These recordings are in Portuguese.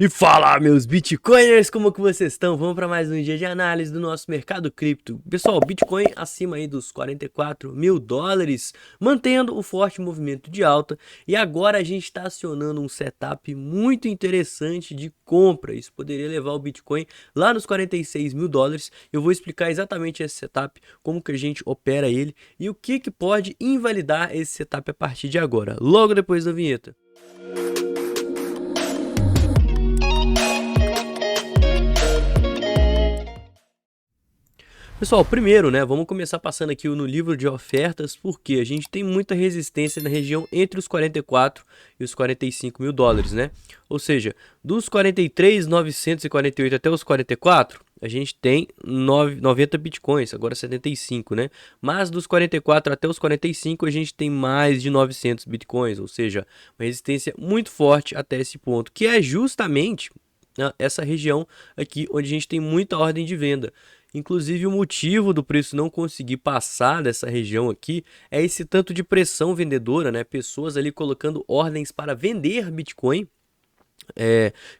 E fala, meus Bitcoiners, como que vocês estão? Vamos para mais um dia de análise do nosso mercado cripto. Pessoal, Bitcoin acima aí dos 44 mil dólares, mantendo o forte movimento de alta. E agora a gente está acionando um setup muito interessante de compra. Isso poderia levar o Bitcoin lá nos 46 mil dólares. Eu vou explicar exatamente esse setup, como que a gente opera ele e o que pode invalidar esse setup a partir de agora, logo depois da vinheta. Pessoal, primeiro, né, vamos começar passando aqui no livro de ofertas, porque a gente tem muita resistência na região entre os 44 e os 45 mil dólares, né? Ou seja, dos 43.948 até os 44, a gente tem 90 bitcoins, agora 75, né? Mas dos 44 até os 45, a gente tem mais de 900 bitcoins, ou seja, uma resistência muito forte até esse ponto, que é justamente essa região aqui onde a gente tem muita ordem de venda. Inclusive, o motivo do preço não conseguir passar dessa região aqui é esse tanto de pressão vendedora, né? Pessoas ali colocando ordens para vender Bitcoin,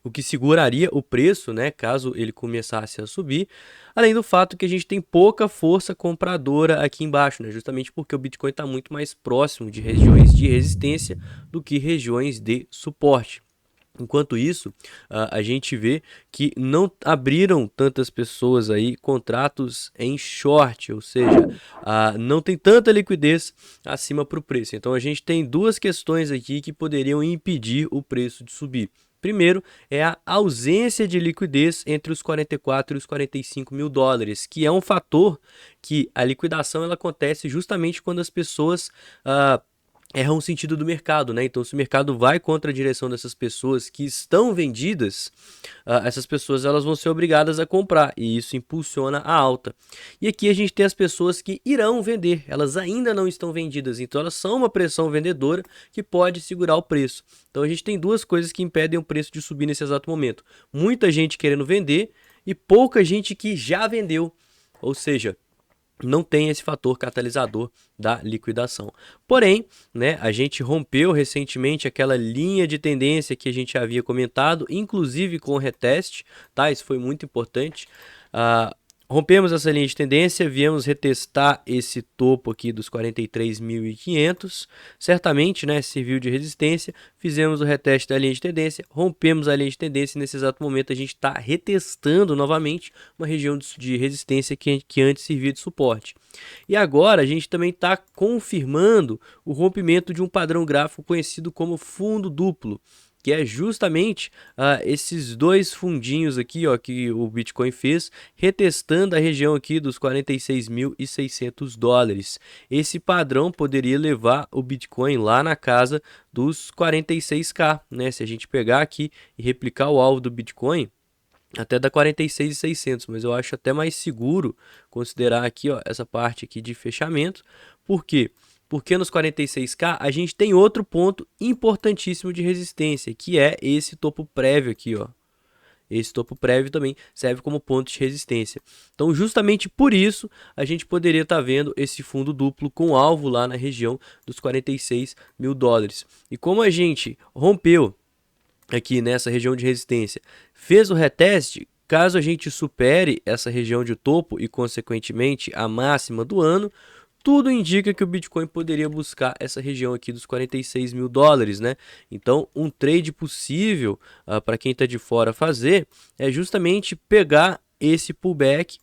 o que seguraria o preço, né? Caso ele começasse a subir. Além do fato que a gente tem pouca força compradora aqui embaixo, né? Justamente porque o Bitcoin está muito mais próximo de regiões de resistência do que regiões de suporte. Enquanto isso, a gente vê que não abriram tantas pessoas aí contratos em short, ou seja, não tem tanta liquidez acima para o preço. Então a gente tem duas questões aqui que poderiam impedir o preço de subir. Primeiro é a ausência de liquidez entre os 44 e os 45 mil dólares, que é um fator que a liquidação ela acontece justamente quando as pessoas erram o sentido do mercado, né? Então, se o mercado vai contra a direção dessas pessoas que estão vendidas, essas pessoas elas vão ser obrigadas a comprar e isso impulsiona a alta. E aqui a gente tem as pessoas que irão vender, elas ainda não estão vendidas, então elas são uma pressão vendedora que pode segurar o preço. Então, a gente tem duas coisas que impedem o preço de subir nesse exato momento: muita gente querendo vender e pouca gente que já vendeu, ou seja, não tem esse fator catalisador da liquidação. Porém, né, a gente rompeu recentemente aquela linha de tendência que a gente havia comentado, inclusive com o reteste, tá? Isso foi muito importante. Rompemos essa linha de tendência, viemos retestar esse topo aqui dos 43.500, certamente, né, serviu de resistência, fizemos o reteste da linha de tendência, rompemos a linha de tendência e nesse exato momento a gente está retestando novamente uma região de resistência que antes servia de suporte. E agora a gente também está confirmando o rompimento de um padrão gráfico conhecido como fundo duplo, que é justamente esses dois fundinhos aqui, ó, que o Bitcoin fez, retestando a região aqui dos 46.600 dólares. Esse padrão poderia levar o Bitcoin lá na casa dos 46k, né? Se a gente pegar aqui e replicar o alvo do Bitcoin, até dá 46.600, mas eu acho até mais seguro considerar aqui, ó, essa parte aqui de fechamento. Por quê? Porque nos 46k a gente tem outro ponto importantíssimo de resistência, que é esse topo prévio aqui, ó. Esse topo prévio também serve como ponto de resistência. Então, justamente por isso, a gente poderia estar vendo esse fundo duplo com alvo lá na região dos 46 mil dólares. E como a gente rompeu aqui nessa região de resistência, fez o reteste, caso a gente supere essa região de topo e, consequentemente, a máxima do ano, tudo indica que o Bitcoin poderia buscar essa região aqui dos 46 mil dólares, né? Então, um trade possível para quem está de fora fazer é justamente pegar esse pullback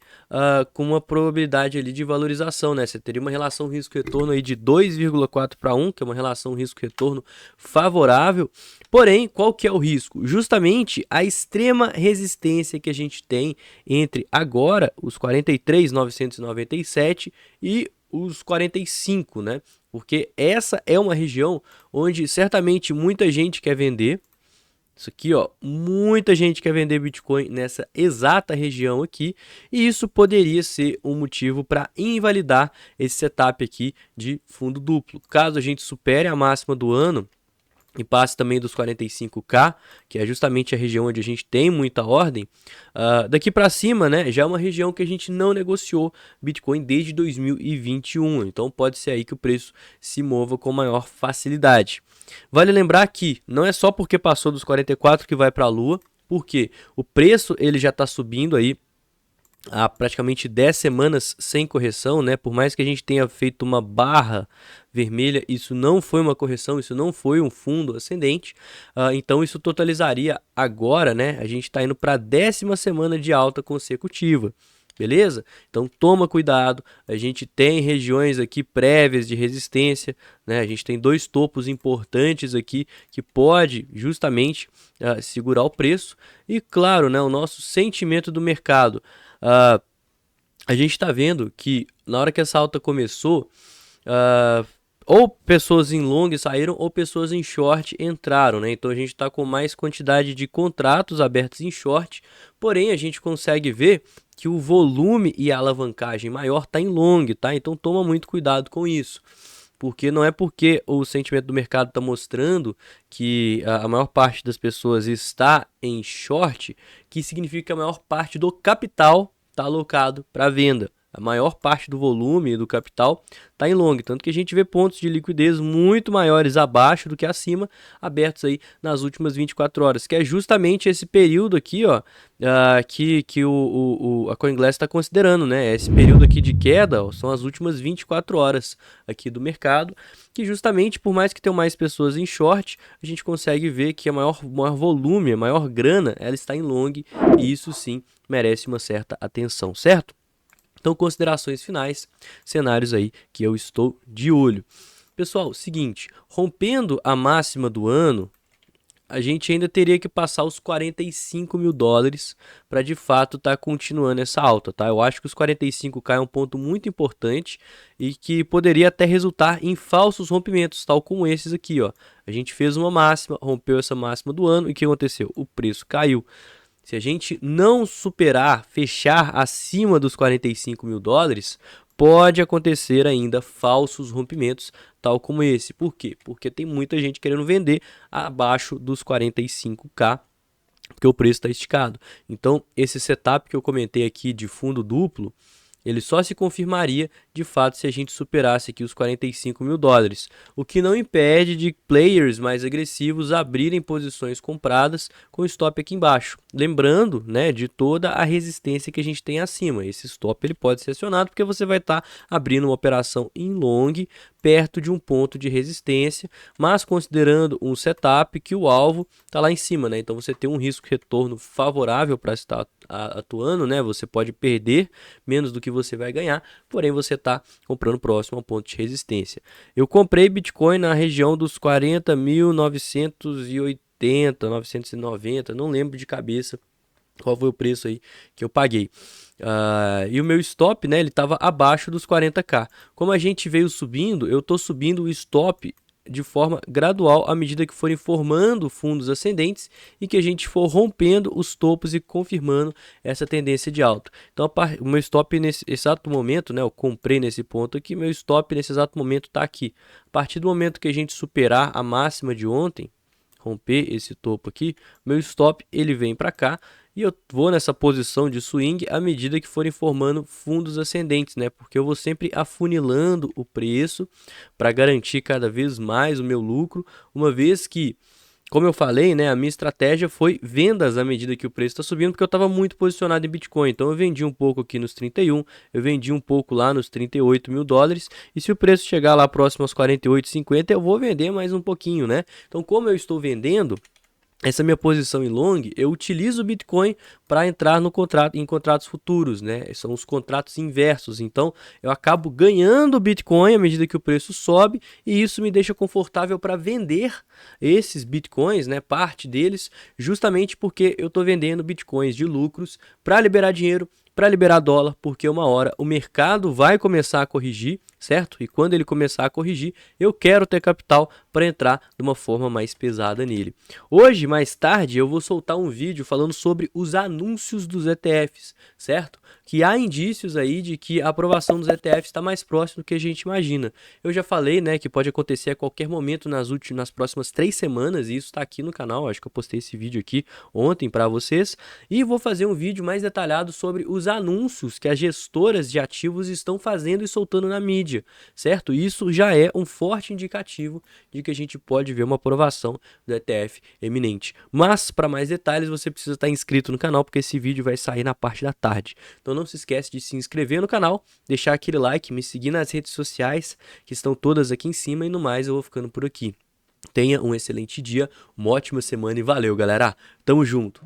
com uma probabilidade ali de valorização, né? Você teria uma relação risco-retorno aí de 2,4 para 1, que é uma relação risco-retorno favorável. Porém, qual que é o risco? Justamente a extrema resistência que a gente tem entre agora os 43.997 e os 45, né? Porque essa é uma região onde certamente muita gente quer vender. Isso aqui, ó, muita gente quer vender Bitcoin nessa exata região aqui, e isso poderia ser um motivo para invalidar esse setup aqui de fundo duplo. Caso a gente supere a máxima do ano e passe também dos 45k, que é justamente a região onde a gente tem muita ordem, daqui para cima, né, já é uma região que a gente não negociou Bitcoin desde 2021, então pode ser aí que o preço se mova com maior facilidade. Vale lembrar que não é só porque passou dos 44 que vai para a lua, Por quê? O preço ele já está subindo aí há praticamente 10 semanas sem correção, né? Por mais que a gente tenha feito uma barra vermelha, isso não foi uma correção, isso não foi um fundo ascendente. Então isso totalizaria agora, né? A gente está indo para a 10ª semana de alta consecutiva. Beleza? Então toma cuidado, a gente tem regiões aqui prévias de resistência, né? A gente tem 2 topos importantes aqui que pode justamente segurar o preço. E claro, né, o nosso sentimento do mercado. A gente está vendo que na hora que essa alta começou, ou pessoas em long saíram ou pessoas em short entraram, né? Então a gente está com mais quantidade de contratos abertos em short, porém a gente consegue ver que o volume e a alavancagem maior está em long, tá? Então toma muito cuidado com isso. Porque não é porque o sentimento do mercado está mostrando que a maior parte das pessoas está em short, que significa que a maior parte do capital está alocado para venda. A maior parte do volume do capital está em long, tanto que a gente vê pontos de liquidez muito maiores abaixo do que acima, abertos aí nas últimas 24 horas, que é justamente esse período aqui, ó, que a CoinGlass está considerando, né? Esse período aqui de queda, ó, são as últimas 24 horas aqui do mercado, que justamente por mais que tenham mais pessoas em short, a gente consegue ver que a maior volume, a maior grana, ela está em long, e isso sim merece uma certa atenção, certo? Então, considerações finais, cenários aí que eu estou de olho. Pessoal, seguinte, rompendo a máxima do ano, a gente ainda teria que passar os 45 mil dólares para de fato estar continuando essa alta, tá? Eu acho que os 45K é um ponto muito importante e que poderia até resultar em falsos rompimentos, tal como esses aqui, ó. A gente fez uma máxima, rompeu essa máxima do ano e o que aconteceu? O preço caiu. Se a gente não superar, fechar acima dos 45 mil dólares, pode acontecer ainda falsos rompimentos, tal como esse. Por quê? Porque tem muita gente querendo vender abaixo dos 45K, porque o preço está esticado. Então, esse setup que eu comentei aqui de fundo duplo, ele só se confirmaria de fato se a gente superasse aqui os 45 mil dólares, o que não impede de players mais agressivos abrirem posições compradas com stop aqui embaixo. Lembrando, né, de toda a resistência que a gente tem acima. Esse stop ele pode ser acionado porque você vai estar abrindo uma operação em long perto de um ponto de resistência, mas considerando um setup que o alvo está lá em cima, né? Então você tem um risco retorno favorável para estar atuando, né? Você pode perder menos do que você vai ganhar, porém você está comprando próximo ao ponto de resistência. Eu comprei Bitcoin na região dos 40.980, 990, não lembro de cabeça qual foi o preço aí que eu paguei. E o meu stop, né, ele estava abaixo dos 40k. Como a gente veio subindo, eu estou subindo o stop de forma gradual à medida que forem formando fundos ascendentes e que a gente for rompendo os topos e confirmando essa tendência de alta. Então o meu stop nesse exato momento, né, eu comprei nesse ponto aqui, meu stop nesse exato momento está aqui. A partir do momento que a gente superar a máxima de ontem, romper esse topo aqui, meu stop ele vem para cá e eu vou nessa posição de swing à medida que forem formando fundos ascendentes, né? Porque eu vou sempre afunilando o preço para garantir cada vez mais o meu lucro, uma vez que, como eu falei, né, a minha estratégia foi vendas à medida que o preço está subindo, porque eu estava muito posicionado em Bitcoin. Então eu vendi um pouco aqui nos 31, eu vendi um pouco lá nos 38 mil dólares, e se o preço chegar lá próximo aos 48,50, eu vou vender mais um pouquinho, né? Então como eu estou vendendo, essa minha posição em long, eu utilizo o Bitcoin para entrar no em contratos futuros, né? São os contratos inversos. Então, eu acabo ganhando Bitcoin à medida que o preço sobe e isso me deixa confortável para vender esses Bitcoins, né? Parte deles, justamente porque eu estou vendendo Bitcoins de lucros para liberar dinheiro, para liberar dólar, porque uma hora o mercado vai começar a corrigir, certo? E quando ele começar a corrigir, eu quero ter capital para entrar de uma forma mais pesada nele. Hoje, mais tarde, eu vou soltar um vídeo falando sobre os anúncios dos ETFs, certo? Que há indícios aí de que a aprovação dos ETFs está mais próximo do que a gente imagina. Eu já falei, né, que pode acontecer a qualquer momento nas próximas 3 semanas, e isso está aqui no canal, acho que eu postei esse vídeo aqui ontem para vocês, e vou fazer um vídeo mais detalhado sobre os anúncios que as gestoras de ativos estão fazendo e soltando na mídia. média, certo? Isso já é um forte indicativo de que a gente pode ver uma aprovação do ETF eminente. Mas, para mais detalhes, você precisa estar inscrito no canal, porque esse vídeo vai sair na parte da tarde. Então não se esquece de se inscrever no canal, deixar aquele like, me seguir nas redes sociais, que estão todas aqui em cima, e no mais eu vou ficando por aqui. Tenha um excelente dia, uma ótima semana e valeu, galera. Tamo junto.